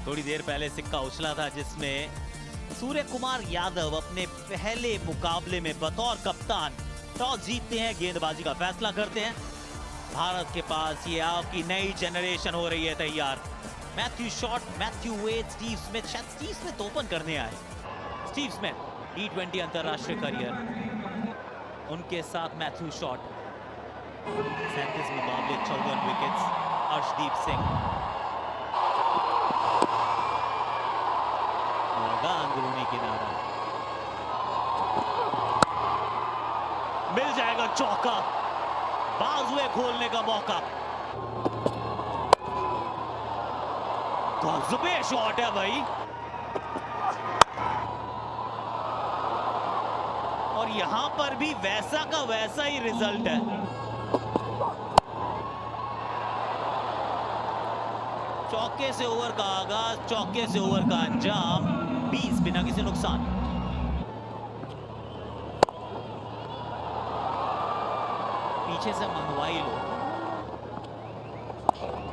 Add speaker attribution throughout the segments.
Speaker 1: थोड़ी देर पहले सिक्का उछला था जिसमें सूर्य कुमार यादव अपने पहले मुकाबले में बतौर कप्तान टॉस जीतते हैं, गेंदबाजी का फैसला करते हैं। भारत के पास ये आपकी नई जनरेशन हो रही है तैयार। Matthew Short, Matthew Wade, Steve Smith, शायद स्टीव स्मिथ ओपन करने आए। स्टीव स्मिथ T20 अंतरराष्ट्रीय करियर, उनके साथ मैथ्यू शॉट। 37 मुकाबले, 54 विकेट्स। अर्शदीप सिंह लगा अंदरूनी किनारा, मिल जाएगा चौका, बाजुए खोलने का मौका। गजबे शॉट है भाई, और यहां पर भी वैसा का वैसा ही रिजल्ट है। चौके से ओवर का आगाज, चौके से ओवर का अंजाम, 20 बिना किसी नुकसान। पीछे से मंगवाई लो,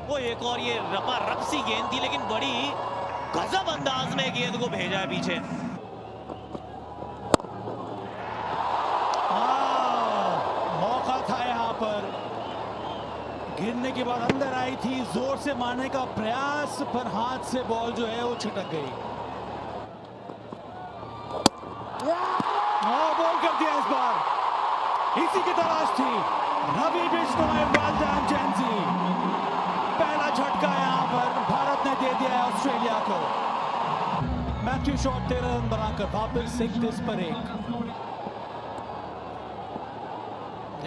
Speaker 1: वो एक और ये रपा रपसी गेंद थी, लेकिन बड़ी गजब अंदाज में गेंद को भेजा है पीछे।
Speaker 2: मौका था यहाँ पर, गिरने के बाद अंदर आई थी, जोर से मारने का प्रयास, पर हाथ से बॉल जो है वो छिटक गई। बॉल कर दिया इस बार, इसी की तलाश थी। रवि बिश्नोई, वेल जेंजी, पहला झटका यहाँ पर भारत ने दे दिया है ऑस्ट्रेलिया को। मैथ्यू शॉट 13 रन बनाकर वापस 31 पर 1।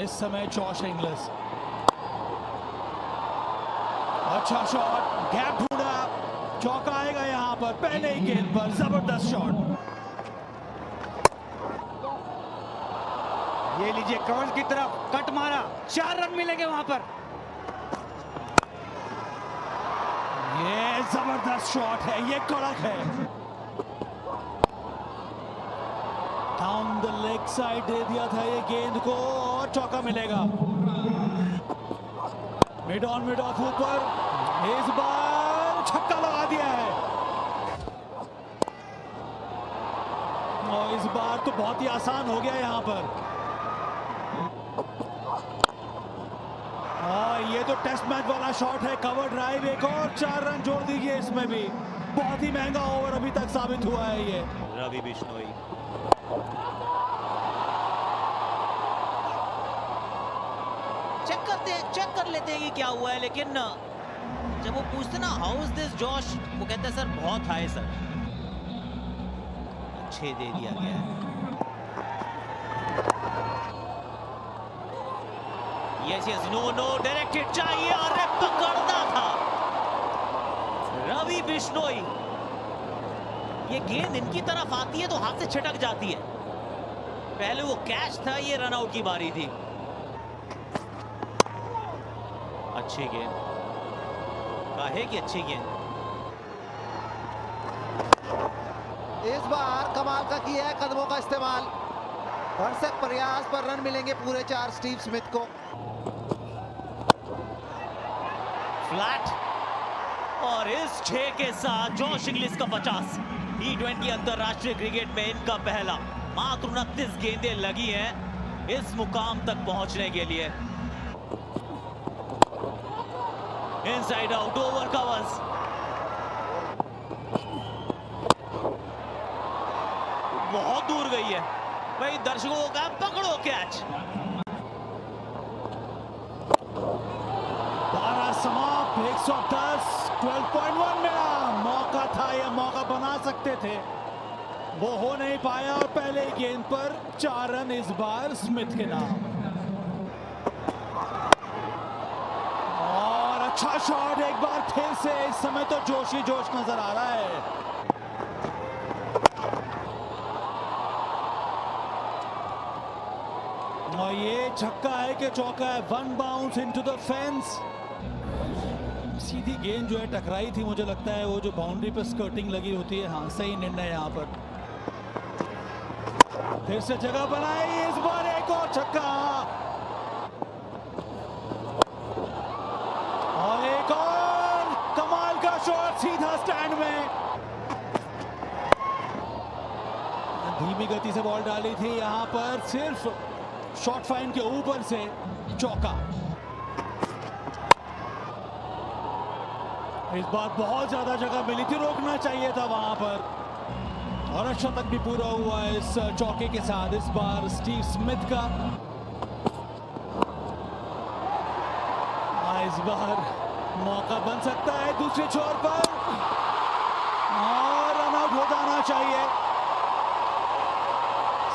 Speaker 2: इस समय जॉश इंग्लिश, अच्छा शॉट, गैप ढूंढा, चौका आएगा यहाँ पर पहले ही गेंद पर, जबरदस्त शॉट।
Speaker 3: ये लीजिए कवर की तरफ कट मारा, 4 रन मिलेंगे वहां पर।
Speaker 2: ये जबरदस्त शॉट है, ये कड़क है। डाउन द लेग साइड दे दिया था ये गेंद को, और चौका मिलेगा। मिड ऑन मिड ऑफ ऊपर, इस बार छक्का लगा दिया है, और इस बार तो बहुत ही आसान हो गया यहाँ पर। ये तो टेस्ट मैच वाला शॉट है, कवर ड्राइव, एक और 4 रन जोड़ दीजिए इसमें भी। बहुत ही महंगा ओवर अभी तक साबित हुआ है ये।
Speaker 1: रवि बिश्नोई, चेक कर लेते हैं कि क्या हुआ है, लेकिन जब वो पूछते ना हाउ इज दिस जॉश, वो कहते हैं सर बहुत हाई सर, अच्छे दे दिया गया है। Yes yes, no no, directed चाहिए, और पकड़ना था रवि बिश्नोई। ये गेंद इनकी तरफ आती है तो हाथ से छिटक जाती है। पहले वो कैच था, ये रन आउट की बारी थी। अच्छी गेंद, काहे की अच्छी गेंद।
Speaker 4: इस बार कमाल का किया है कदमों का इस्तेमाल, भरसक प्रयास पर रन मिलेंगे पूरे 4 स्टीव स्मिथ को।
Speaker 1: फ्लैट, और इस 6 के साथ जॉश इंग्लिश का 50। T20 अंतरराष्ट्रीय क्रिकेट में इनका पहला। मात्र 29 गेंदें लगी हैं इस मुकाम तक पहुंचने के लिए। इनसाइड आउट, ओवर कवर्स, बहुत दूर गई है भाई। दर्शकों का पकड़ो कैच।
Speaker 2: 12 समाप्त, 110, 12.1 मिला। मौका था, यह मौका बना सकते थे, वो हो नहीं पाया, और पहले गेंद पर 4 रन इस बार स्मिथ के नाम। और अच्छा शॉट एक बार फिर से, इस समय तो जोश ही जोश नजर आ रहा है। और ये छक्का है कि चौका है, 1 बाउंस इनटू द फेंस। सीधी गेंद जो है टकराई थी, मुझे लगता है वो जो बाउंड्री पर स्कर्टिंग लगी होती है। हाँ, सही निर्णय यहाँ पर। फिर से जगह बनाई, इस बार एक और छक्का, और एक और कमाल का शॉट सीधा स्टैंड में। धीमी गति से बॉल डाली थी, यहां पर सिर्फ शॉर्ट फाइन के ऊपर से चौका। इस बार बहुत ज्यादा जगह मिली थी, रोकना चाहिए था वहां पर, और शतक भी पूरा हुआ है इस चौके के साथ। इस बार स्टीव स्मिथ का इस बार मौका बन सकता है दूसरे छोर पर, और रन आउट हो जाना चाहिए।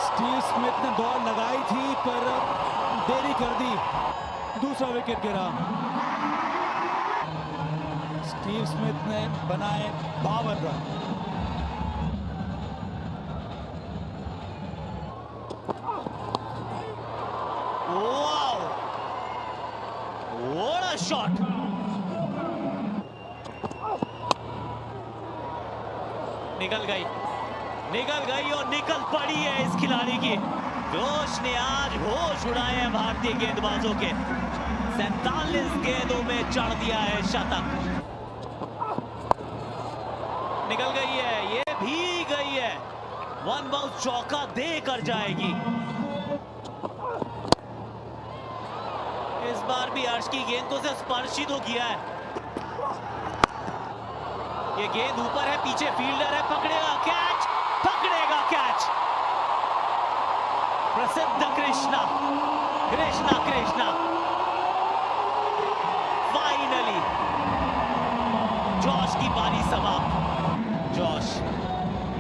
Speaker 2: स्टीव स्मिथ ने दौड़ लगाई थी पर देरी कर दी, दूसरा विकेट गिरा। स्टीव स्मिथ ने बनाए 52 run.
Speaker 1: Wow, what a shot. निकल गई और निकल पड़ी है इस खिलाड़ी की। जोश ने आज होश उड़ाए हैं भारतीय गेंदबाजों के। 47 गेंदों में चढ़ दिया है शतक। निकल गई है, ये भी गई है। वन बाउंस चौका देकर जाएगी। इस बार भी हर्ष की गेंद को से स्पर्श ही तो किया है। ये गेंद ऊपर है, पीछे फील्डर है, पकड़ेगा कैच, पकड़ेगा कैच। प्रसिद्ध कृष्णा फाइनली जॉश की पारी समाप्त। जॉश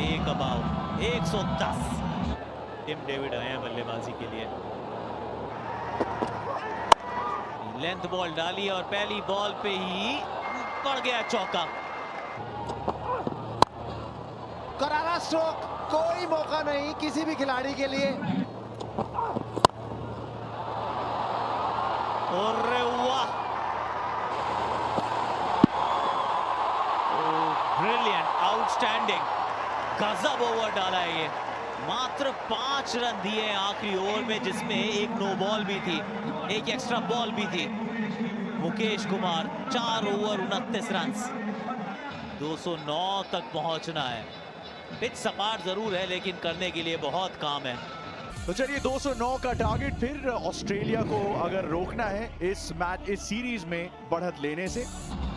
Speaker 1: एक अबाव 110। टिम डेविड आए हैं बल्लेबाजी के लिए। लेंथ बॉल डाली और पहली बॉल पे ही पड़ गया चौका।
Speaker 4: करारा स्ट्रोक, कोई मौका नहीं किसी भी खिलाड़ी के लिए।
Speaker 1: अरे वाह, ब्रिलियंट, आउटस्टैंडिंग, गजब ओवर डाला है ये। मात्र 5 रन दिए आखिरी ओवर में, जिसमें एक नो बॉल भी थी, एक एक्स्ट्रा बॉल भी थी। मुकेश कुमार 4 ओवर 29 रन, 209 तक पहुंचना है। पिच सपाट जरूर है लेकिन करने के लिए बहुत काम है।
Speaker 5: तो चलिए 209 का टारगेट, फिर ऑस्ट्रेलिया को अगर रोकना है इस सीरीज में बढ़त लेने से।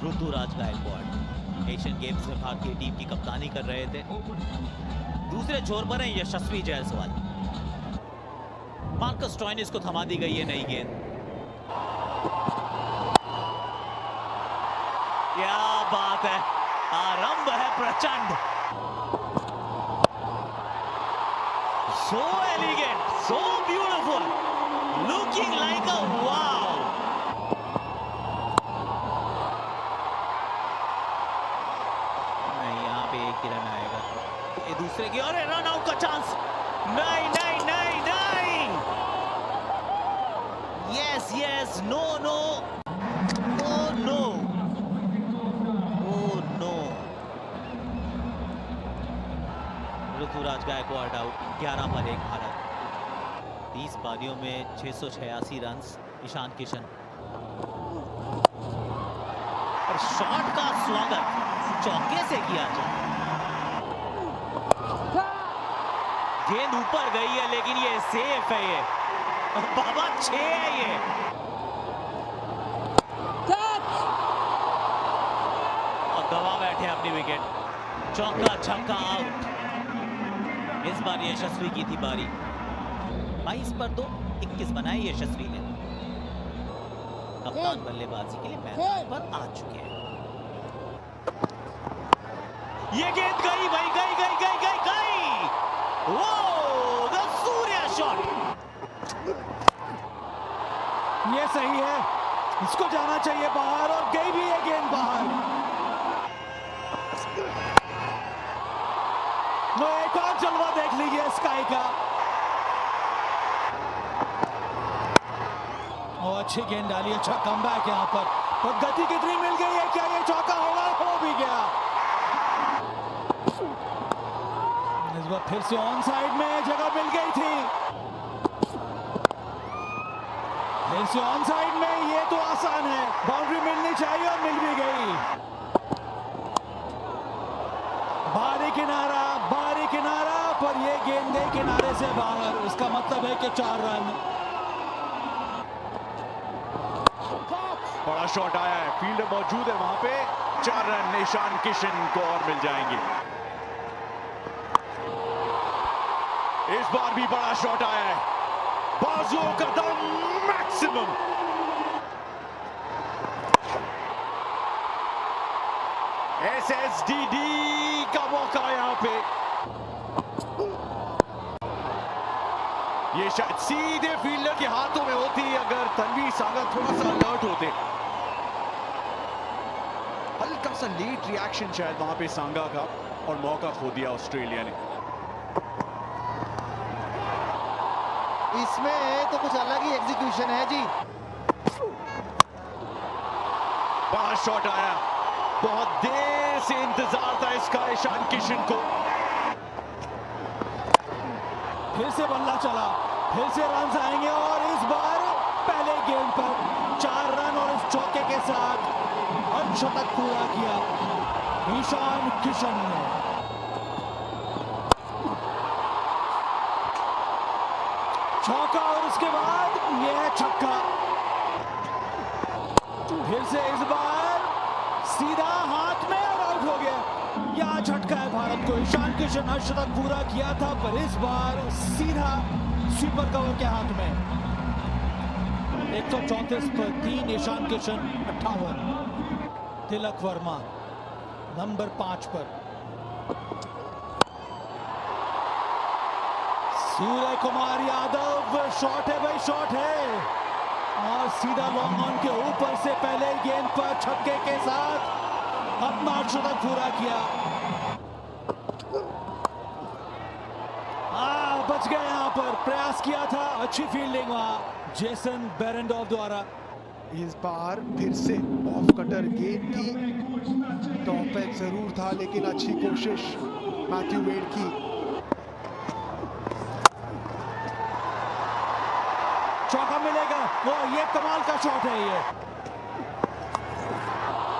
Speaker 1: ऋतुराज गायकवाड़ एशियन गेम्स में भारतीय टीम की कप्तानी कर रहे थे। दूसरे छोर पर है यशस्वी जायसवाल। मार्कस स्टोइनिस को थमा दी गई है नई गेंद। क्या बात है, आरंभ है प्रचंड। So elegant, so beautiful, looking like a wow. नहीं, यहाँ पे एक ही रन आएगा। ये दूसरे की, और रन आउट का चांस। नहीं नहीं नहीं नहीं, yes yes, no no, oh no, oh no. Ruturaj Gaikwad out. 11 पर 1 भारत। 30 पारियों में 686 रन। ईशान किशन और शॉट का स्वागत चौके से किया जाए। गेंद ऊपर गई है लेकिन ये सेफ है। ये बाबा 6 है ये। और गवा बैठे अपनी विकेट। चौका छक्का आउट। इस बार यशस्वी की थी बारी। 22 पर 2, 21 बनाए यशस्वी ने। कप्तान बल्लेबाजी के लिए मैदान पर आ चुके हैं। ये गेंद गई भाई, गई गई गई गई गई। वो द सूर्या शॉट।
Speaker 2: ये सही है, इसको जाना चाहिए बाहर, और गई भी है गेंद बाहर। वो एक और जलवा देख लीजिए स्काई का। और अच्छी गेंद डाली, अच्छा कमबैक यहाँ पर गति कितनी मिल गई है, क्या ये चौका होगा? हो भी गया। इस बार फिर से ऑन साइड में जगह मिल गई थी, फिर से ऑन साइड में। ये तो आसान है, बाउंड्री मिलनी चाहिए और मिल भी गई। किनारा, बाहरी किनारा, पर ये गेंद गई किनारे से बाहर। इसका मतलब है कि 4 रन।
Speaker 5: बड़ा शॉट आया है, फील्डर मौजूद है वहां पे। 4 रन ईशान किशन को और मिल जाएंगे। इस बार भी बड़ा शॉट आया है, बाजुओं का दम मैक्सिमम। एसएसडीडी का मौका यहां पे। ये शायद सीधे फील्डर के हाथों में होती अगर तनवीर सांगा थोड़ा सा अलर्ट होते। हल्का सा लेट रिएक्शन शायद वहां पे सांगा का, और मौका खो दिया ऑस्ट्रेलिया ने।
Speaker 4: इसमें तो कुछ अलग ही एग्जीक्यूशन है जी।
Speaker 5: बड़ा शॉट आया, बहुत देर से इंतजार था इसका ईशान किशन को।
Speaker 2: फिर से बल्ला चला, फिर से रन आएंगे और इस बार पहले गेंद पर 4 रन और इस चौके के साथ अर्धशतक पूरा किया ईशान किशन ने। चौका और उसके बाद यह छक्का। फिर से इस बार सीधा हाथ में और आउट हो गया। यहां झटका है भारत को। ईशान किशन अर्धशतक पूरा किया था, पर इस बार सीधा स्वीपर कवर के हाथ में। 134 पर 3 ईशान किशन 58। तिलक वर्मा नंबर 5 पर। सूर्य कुमार यादव, शॉट है भाई, शॉट है, और सीधा लॉन्ग ऑन के ऊपर से पहले गेंद पर छक्के के साथ अपना अर्धशतक पूरा किया। बच गए यहां पर, प्रयास किया था, अच्छी फील्डिंग वहां जेसन बेरेंडॉफ द्वारा।
Speaker 6: इस बार फिर से ऑफ कटर गेंद की, टॉप पैक जरूर था लेकिन अच्छी कोशिश मैथ्यू वेड की।
Speaker 2: चौका मिलेगा, वो ये कमाल का शॉट है ये,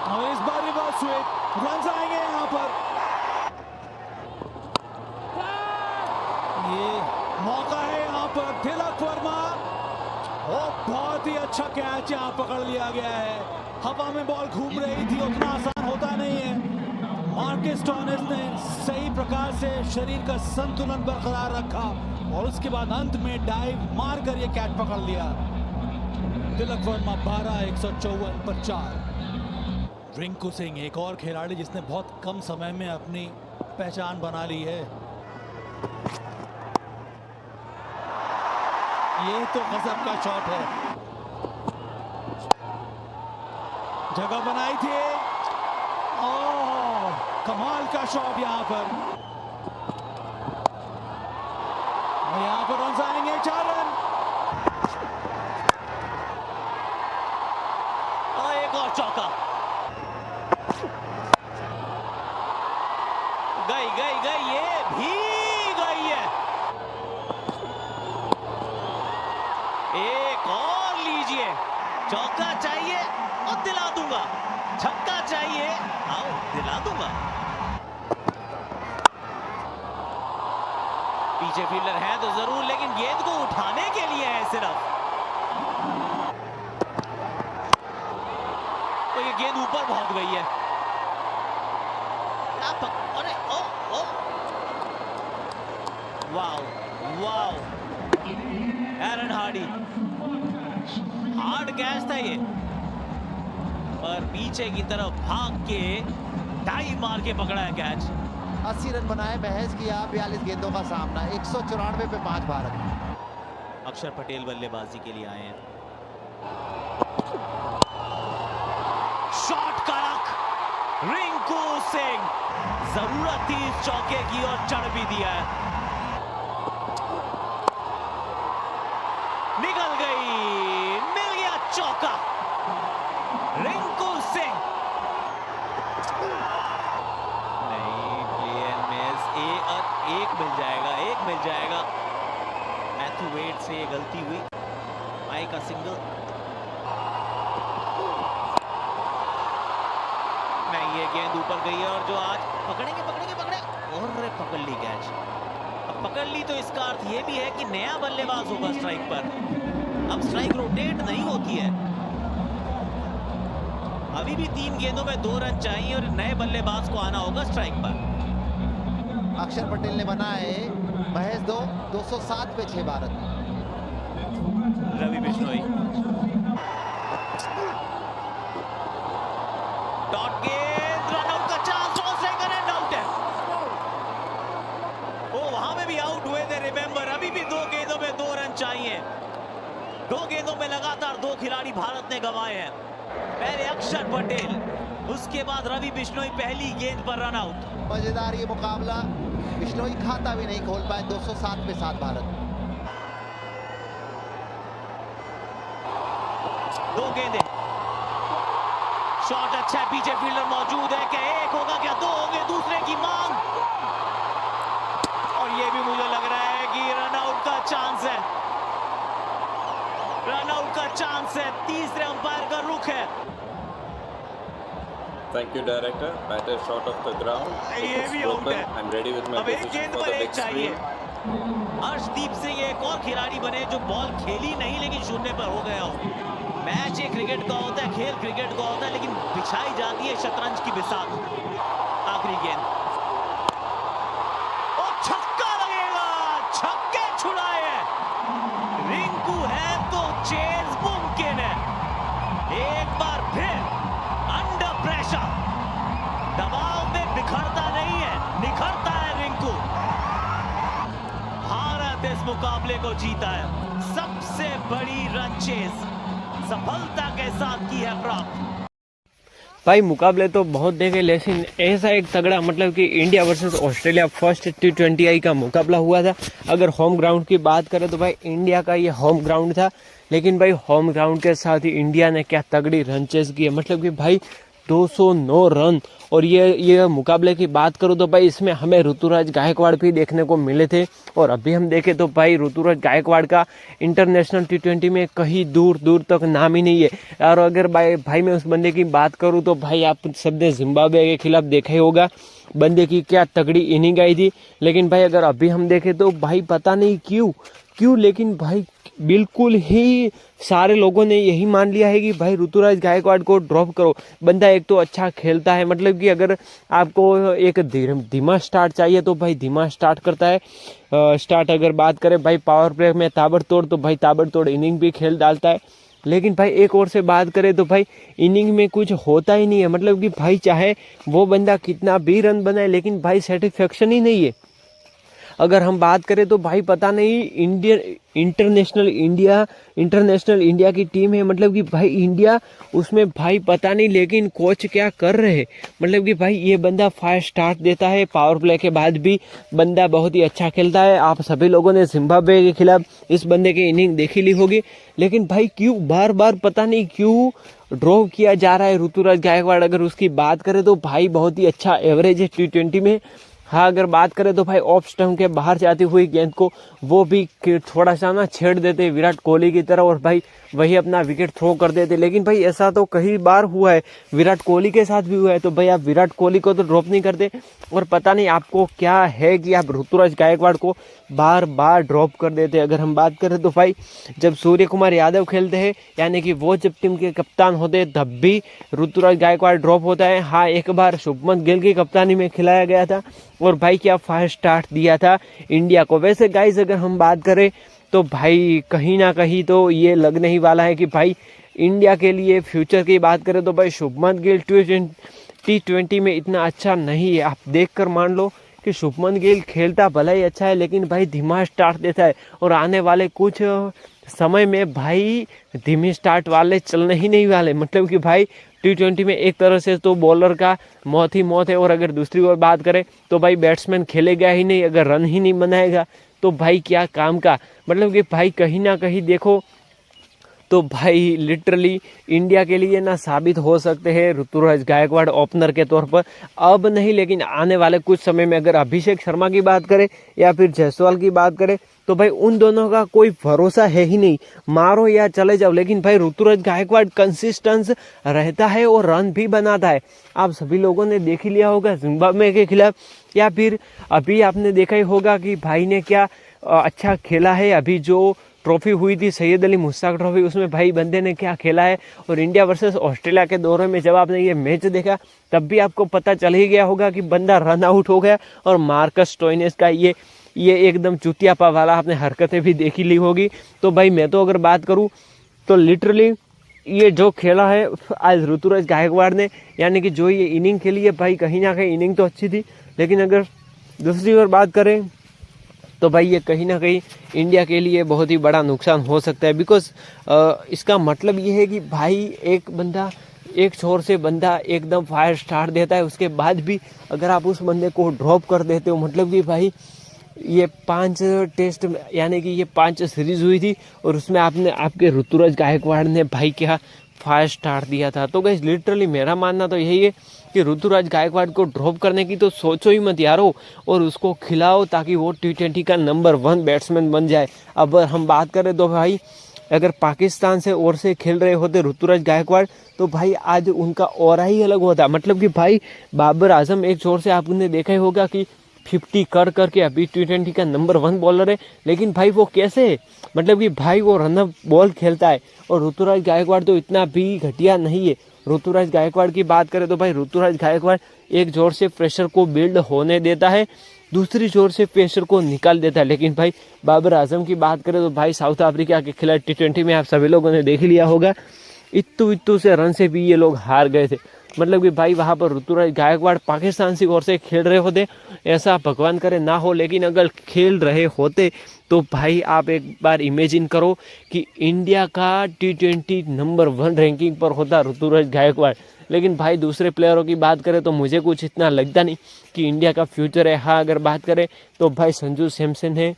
Speaker 2: और इस बार रिवर्स स्वीप, रन आएंगे यहां पर। ये मौका है यहां पर, तिलक वर्मा, बहुत ही अच्छा कैच यहां पकड़ लिया गया है। हवा में बॉल घूम रही थी, उतना आसान होता नहीं है। मार्कस स्टोइनिस ने सही प्रकार से शरीर का संतुलन बरकरार रखा और उसके बाद अंत में डाइव मारकर ये कैच पकड़ लिया। तिलक वर्मा 12, 154 पर 4। रिंकू सिंह एक और खिलाड़ी जिसने बहुत कम समय में अपनी पहचान बना ली है। ये तो गजब का शॉट है, जगह बनाई थी, ओह कमाल का शॉट यहां पर। यहां पर रन आएंगे, 4 रन,
Speaker 1: और एक और चौका। गई गई गई, ये भी गई है। एक और लीजिए, चौका चाहिए और दिला दूंगा, छक्का चाहिए, आओ दिला दूंगा। पीछे फील्डर है तो जरूर, लेकिन गेंद को उठाने के लिए है सिर्फ। तो ये गेंद ऊपर पहुंच गई है। अरे ओ ओ, wow wow, Aaron Hardie, hard catch था ये, पर पीछे की तरफ भाग के डाइव मार के पकड़ा है कैच।
Speaker 4: 80 रन बनाए, महज किया 42 गेंदों का सामना। 194 पे 5 भारत।
Speaker 1: अक्षर पटेल बल्लेबाजी के लिए आए हैं। शॉट कड़क, रिंकू सिंह, जरूरत थी इस चौके की और चढ़ भी दिया है। निकल गई, मिल गया चौका, रिंकू सिंह। नहीं, प्लेयर मिस, एक मिल जाएगा, एक मिल जाएगा। मैथ्यू वेड से ये गलती हुई, माई का सिंगल। नहीं, ये गेंद ऊपर गई है और जो आज पकड़ेंगे पकड़ेंगे पकड़े, और पकड़ ली कैच। अब पकड़ ली तो इसका अर्थ ये भी है कि नया बल्लेबाज होगा स्ट्राइक पर। अब स्ट्राइक रोटेट नहीं होती है। अभी भी 3 गेंदों में 2 रन चाहिए और नए बल्लेबाज को आना होगा स्ट्राइक पर।
Speaker 4: अक्षर पटेल ने बनाए महज 207 पे 6 भारत।
Speaker 1: रवि बिश्नोई डॉट गेंद, रनआउट का चांस, सेकंड एंड आउट है। ओ वहां में भी आउट हुए थे, रिमेंबर। अभी भी 2 गेंदों में 2 रन चाहिए। 2 गेंदों में लगातार 2 खिलाड़ी भारत ने गंवाए हैं। पहले अक्षर पटेल, उसके बाद रवि बिश्नोई पहली गेंद पर रन आउट।
Speaker 4: मजेदार ये मुकाबला, बिश्नोई खाता भी नहीं खोल पाए। 207 पे 7 भारत।
Speaker 1: 2 गेंदें, शॉट अच्छा है, पीछे फील्डर मौजूद है। क्या एक होगा, क्या 2 होंगे? दूसरे की मांग, और ये भी मुझे लग रहा है कि रनआउट का चांस है। रनआउट का चांस है, तीसरे अंपायर का रुख है।
Speaker 7: Thank you, director. Batter short of the ground.
Speaker 1: ये भी आउट है।
Speaker 7: I'm ready with my
Speaker 1: अब एक
Speaker 7: position
Speaker 1: गेंद
Speaker 7: for
Speaker 1: पर
Speaker 7: the
Speaker 1: एक
Speaker 7: big
Speaker 1: चाहिए।
Speaker 7: screen.
Speaker 1: अर्शदीप सिंह एक और खिलाड़ी बने जो बॉल खेली नहीं लेकिन शून्य पर हो गया हो। मैच एक क्रिकेट का होता है, खेल क्रिकेट का होता है, लेकिन बिछाई जाती है शतरंज की बिसात। आखिरी गेंद, और छक्का लगेगा। छक्के छुड़ाए हैं रिंकू है तो चेज मुमकिन है। एक बार फिर अंडर प्रेशर, दबाव में बिखरता नहीं है, निखरता है रिंकू। भारत इस मुकाबले को जीता है। सबसे बड़ी रन चेज सफलता के साथ की है प्राप्त।
Speaker 8: भाई मुकाबले तो बहुत देखे, लेकिन ऐसा एक तगड़ा मतलब कि India versus Australia first T20I का मुकाबला हुआ था। अगर होम ग्राउंड की बात करें तो भाई इंडिया का ये होम ग्राउंड था, लेकिन भाई होम ग्राउंड के साथ ही इंडिया ने क्या तगड़ी रन चेज की है। मतलब कि भाई 209 रन। और ये मुकाबले की बात करूँ तो भाई इसमें हमें ऋतुराज गायकवाड़ भी देखने को मिले थे। और अभी हम देखें तो भाई ऋतुराज गायकवाड़ का इंटरनेशनल T20 में कहीं दूर दूर तक नाम ही नहीं है। और अगर भाई मैं उस बंदे की बात करूँ तो भाई आप सबने जिम्बाब्वे के खिलाफ देखा ही होगा बंदे की क्या तगड़ी इनिंग आई थी। लेकिन भाई अगर अभी हम देखें तो भाई पता नहीं क्यों लेकिन भाई बिल्कुल ही सारे लोगों ने यही मान लिया है कि भाई ऋतुराज गायकवाड़ को ड्रॉप करो। बंदा एक तो अच्छा खेलता है, मतलब कि अगर आपको एक धीमा स्टार्ट चाहिए तो भाई धीमा स्टार्ट करता है। स्टार्ट अगर बात करें भाई पावर प्ले में ताबड़तोड़, तो भाई ताबड़तोड़ इनिंग भी खेल डालता है। लेकिन भाई एक और से बात करें तो भाई इनिंग में कुछ होता ही नहीं है। मतलब कि भाई चाहे वो बंदा कितना भी रन बनाए, लेकिन भाई सेटिस्फेक्शन ही नहीं है। अगर हम बात करें तो भाई पता नहीं इंटरनेशनल इंडिया की टीम है, मतलब कि भाई इंडिया उसमें भाई पता नहीं, लेकिन कोच क्या कर रहे हैं। मतलब कि भाई ये बंदा फास्ट स्टार्ट देता है, पावर प्ले के बाद भी बंदा बहुत ही अच्छा खेलता है। आप सभी लोगों ने जिम्बाब्वे के खिलाफ इस बंदे की इनिंग देखी ली होगी, लेकिन भाई क्यों बार बार पता नहीं क्यों ड्रॉप किया जा रहा है ऋतुराज गायकवाड़। अगर उसकी बात करें तो भाई बहुत ही अच्छा एवरेज है T20 में। हाँ अगर बात करें तो भाई ऑफ स्टंप के बाहर जाती हुई गेंद को वो भी थोड़ा सा ना छेड़ देते विराट कोहली की तरह, और भाई वही अपना विकेट थ्रो कर देते। लेकिन भाई ऐसा तो कई बार हुआ है, विराट कोहली के साथ भी हुआ है। तो भाई आप विराट कोहली को तो ड्रॉप नहीं करते, और पता नहीं आपको क्या है कि आप ऋतुराज गायकवाड़ को बार बार ड्रॉप कर देते। अगर हम बात करें तो भाई जब सूर्य कुमार यादव खेलते हैं, यानी कि वो जब टीम के कप्तान होते हैं, तब भी ऋतुराज गायकवाड़ ड्रॉप होता है। हाँ एक बार शुभमन गिल की कप्तानी में खिलाया गया था, और भाई क्या फास्ट स्टार्ट दिया था इंडिया को। वैसे गाइस अगर हम बात करें तो भाई कहीं ना कहीं तो ये लगने ही वाला है कि भाई इंडिया के लिए फ्यूचर की बात करें तो भाई शुभमन गिल T20 में इतना अच्छा नहीं है। आप देख कर मान लो कि शुभमन गिल खेलता भला ही अच्छा है, लेकिन भाई धीमा स्टार्ट देता है, और आने वाले कुछ समय में भाई धीमी स्टार्ट वाले चलने ही नहीं वाले। मतलब कि भाई T20 में एक तरह से तो बॉलर का मौत ही मौत है, और अगर दूसरी ओर बात करें तो भाई बैट्समैन खेलेगा ही नहीं। अगर रन ही नहीं बनाएगा तो भाई क्या काम का। मतलब कि भाई कहीं ना कहीं देखो तो भाई लिटरली इंडिया के लिए ना साबित हो सकते हैं ऋतुराज गायकवाड़ ओपनर के तौर पर। अब नहीं, लेकिन आने वाले कुछ समय में अगर अभिषेक शर्मा की बात करें या फिर जायसवाल की बात करें तो भाई उन दोनों का कोई भरोसा है ही नहीं, मारो या चले जाओ। लेकिन भाई ऋतुराज गायकवाड़ कंसिस्टेंस रहता है और रन भी बनाता है। आप सभी लोगों ने देख ही लिया होगा जिम्बाब्वे के खिलाफ, या फिर अभी आपने देखा ही होगा कि भाई ने क्या अच्छा खेला है। अभी जो ट्रॉफी हुई थी सैयद अली मुश्ताक ट्रॉफी, उसमें भाई बंदे ने क्या खेला है। और इंडिया वर्सेस ऑस्ट्रेलिया के दौरे में जब आपने ये मैच देखा तब भी आपको पता चल ही गया होगा कि बंदा रन आउट हो गया। और मार्कस स्टोइनिस का ये एकदम चुतियापा वाला आपने हरकतें भी देखी ली होगी। तो भाई मैं तो अगर बात करूँ तो लिटरली ये जो खेला है आज ऋतुराज गायकवाड़ ने, यानी कि जो ये इनिंग खेली है भाई, कहीं ना कहीं इनिंग तो अच्छी थी, लेकिन अगर दूसरी ओर बात करें तो भाई ये कहीं ना कहीं इंडिया के लिए बहुत ही बड़ा नुकसान हो सकता है। बिकॉज इसका मतलब ये है कि भाई एक बंदा एक छोर से बंदा एकदम फायर स्टार्ट देता है, उसके बाद भी अगर आप उस बंदे को ड्रॉप कर देते हो, मतलब कि भाई ये 5 टेस्ट यानी कि ये 5 सीरीज हुई थी और उसमें आपके ऋतुराज गायकवाड़ ने भाई क्या फायर स्टार्ट दिया था। तो गाइस लिटरली मेरा मानना तो यही है कि ऋतुराज गायकवाड़ को ड्रॉप करने की तो सोचो ही मत यारो, और उसको खिलाओ ताकि वो T20 का नंबर 1 बैट्समैन बन जाए। अब हम बात करें तो भाई अगर पाकिस्तान से ओर से खेल रहे होते ऋतुराज गायकवाड़ तो भाई आज उनका ऑरा ही अलग होता। मतलब कि भाई बाबर आजम एक छोर से आपने देखा ही होगा कि 50 कर करके अभी T20 का नंबर 1 बॉलर है, लेकिन भाई वो कैसे, मतलब कि भाई वो रनअप बॉल खेलता है। और ऋतुराज गायकवाड़ तो इतना भी घटिया नहीं है। ऋतुराज गायकवाड़ की बात करें तो भाई ऋतुराज गायकवाड़ एक जोर से प्रेशर को बिल्ड होने देता है, दूसरी जोर से प्रेशर को निकाल देता है। लेकिन भाई बाबर आजम की बात करें तो भाई साउथ अफ्रीका के खिलाफ T20 में आप सभी लोगों ने देख लिया होगा, इत्तू से रन से भी ये लोग हार गए थे। मतलब कि भाई वहाँ पर ऋतुराज गायकवाड़ पाकिस्तान की ओर से खेल रहे होते, ऐसा भगवान करे ना हो, लेकिन अगर खेल रहे होते तो भाई आप एक बार इमेजिन करो कि इंडिया का T20 नंबर 1 रैंकिंग पर होता ऋतुराज गायकवाड़। लेकिन भाई दूसरे प्लेयरों की बात करें तो मुझे कुछ इतना लगता नहीं कि इंडिया का फ्यूचर है। हाँ अगर बात करें तो भाई संजू सैमसन है,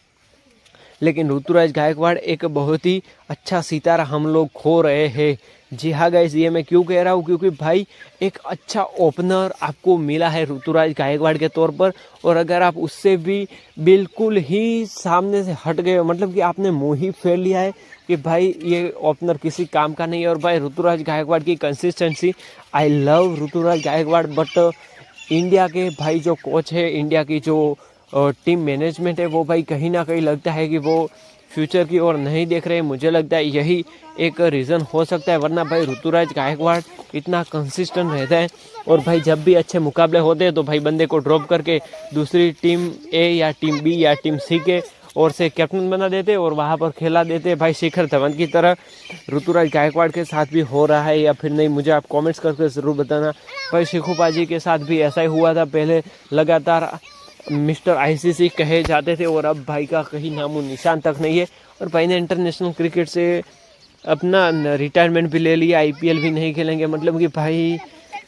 Speaker 8: लेकिन ऋतुराज गायकवाड़ एक बहुत ही अच्छा सितारा हम लोग खो रहे हैं। जी हाँ गाइस, ये मैं क्यों कह रहा हूँ, क्योंकि भाई एक अच्छा ओपनर आपको मिला है ऋतुराज गायकवाड़ के तौर पर, और अगर आप उससे भी बिल्कुल ही सामने से हट गए, मतलब कि आपने मुँह ही फेर लिया है कि भाई ये ओपनर किसी काम का नहीं है। और भाई ऋतुराज गायकवाड़ की consistency, I love Ruturaj Gaikwad, but India के भाई जो कोच है, इंडिया की जो टीम मैनेजमेंट है, वो भाई कहीं ना कहीं लगता है कि वो फ्यूचर की ओर नहीं देख रहे। मुझे लगता है यही एक रीज़न हो सकता है, वरना भाई ऋतुराज गायकवाड़ इतना कंसिस्टेंट रहता है। और भाई जब भी अच्छे मुकाबले होते हैं तो भाई बंदे को ड्रॉप करके दूसरी टीम ए या टीम बी या टीम सी के ओर से कैप्टन बना देते और वहाँ पर खेला देते। भाई शिखर धवन की तरह ऋतुराज गायकवाड़ के साथ भी हो रहा है या फिर नहीं, मुझे आप कमेंट्स करके ज़रूर बताना। भाई शिखू पाजी के साथ भी ऐसा ही हुआ था, पहले लगातार मिस्टर ICC कहे जाते थे और अब भाई का कहीं नामो निशान तक नहीं है। और भाई ने इंटरनेशनल क्रिकेट से अपना रिटायरमेंट भी ले लिया, IPL भी नहीं खेलेंगे। मतलब कि भाई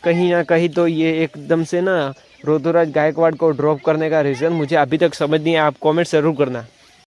Speaker 8: कहीं ना कहीं तो ये एकदम से ना ऋतुराज गायकवाड़ को ड्रॉप करने का रीज़न मुझे अभी तक समझ नहीं है। आप कमेंट ज़रूर करना।